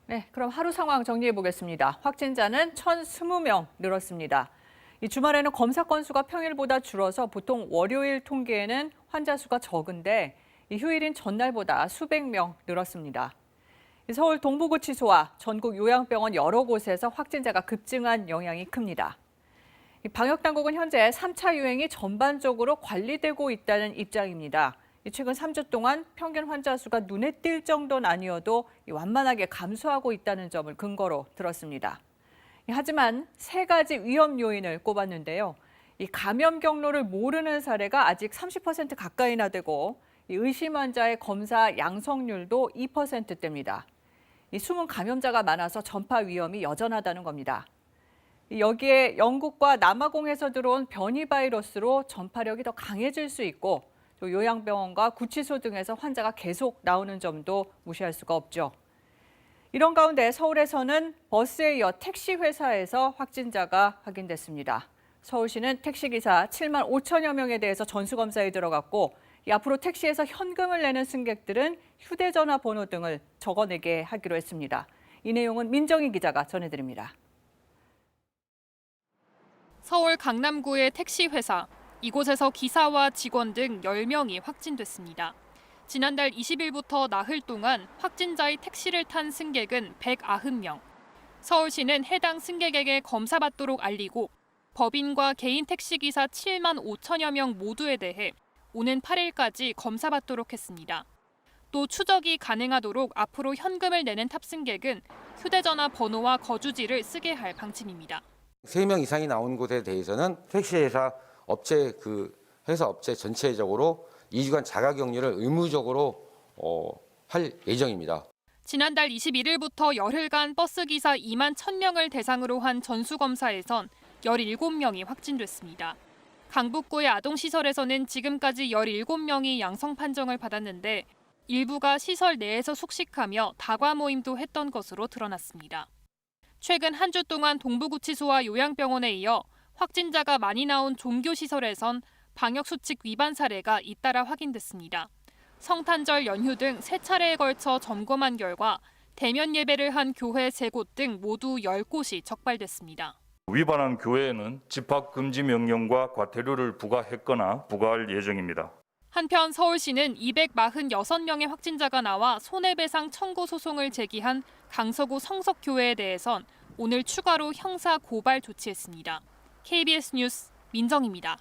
네, 그럼 하루 상황 정리해 보겠습니다. 확진자는 1,020명 늘었습니다. 이 주말에는 검사 건수가 평일보다 줄어서 보통 월요일 통계에는 환자 수가 적은데 이 휴일인 전날보다 수백 명 늘었습니다. 서울 동부구치소와 전국 요양병원 여러 곳에서 확진자가 급증한 영향이 큽니다. 방역당국은 현재 3차 유행이 전반적으로 관리되고 있다는 입장입니다. 최근 3주 동안 평균 환자 수가 눈에 띌 정도는 아니어도 완만하게 감소하고 있다는 점을 근거로 들었습니다. 하지만 세 가지 위험 요인을 꼽았는데요. 이 감염 경로를 모르는 사례가 아직 30% 가까이나 되고 의심 환자의 검사 양성률도 2%대입니다. 이 숨은 감염자가 많아서 전파 위험이 여전하다는 겁니다. 여기에 영국과 남아공에서 들어온 변이 바이러스로 전파력이 더 강해질 수 있고 또 요양병원과 구치소 등에서 환자가 계속 나오는 점도 무시할 수가 없죠. 이런 가운데 서울에서는 버스에 이어 택시 회사에서 확진자가 확인됐습니다. 서울시는 택시기사 7만 5천여 명에 대해서 전수검사에 들어갔고 앞으로 택시에서 현금을 내는 승객들은 휴대전화 번호 등을 적어내게 하기로 했습니다. 이 내용은 민정희 기자가 전해드립니다. 서울 강남구의 택시 회사. 이곳에서 기사와 직원 등 10명이 확진됐습니다. 지난달 20일부터 나흘 동안 확진자의 택시를 탄 승객은 190명. 서울시는 해당 승객에게 검사받도록 알리고 법인과 개인 택시기사 7만 5천여 명 모두에 대해 오는 8일까지 검사받도록 했습니다. 또 추적이 가능하도록 앞으로 현금을 내는 탑승객은 휴대전화 번호와 거주지를 쓰게 할 방침입니다. 3명 이상이 나온 곳에 대해서는 택시회사 회사 업체 전체적으로 2주간 자가격리를 의무적으로 할 예정입니다. 지난달 21일부터 열흘간 버스기사 2만 1,000명을 대상으로 한 전수검사에선 17명이 확진됐습니다. 강북구의 아동시설에서는 지금까지 17명이 양성 판정을 받았는데 일부가 시설 내에서 숙식하며 다과 모임도 했던 것으로 드러났습니다. 최근 한 주 동안 동부구치소와 요양병원에 이어 확진자가 많이 나온 종교시설에선 방역수칙 위반 사례가 잇따라 확인됐습니다. 성탄절 연휴 등 3차례에 걸쳐 점검한 결과 대면 예배를 한 교회 3곳 등 모두 10곳이 적발됐습니다. 위반한 교회에는 집합금지 명령과 과태료를 부과했거나 부과할 예정입니다. 한편 서울시는 246명의 확진자가 나와 손해배상 청구 소송을 제기한 강서구 성석교회에 대해선 오늘 추가로 형사 고발 조치했습니다. KBS 뉴스 민정입니다.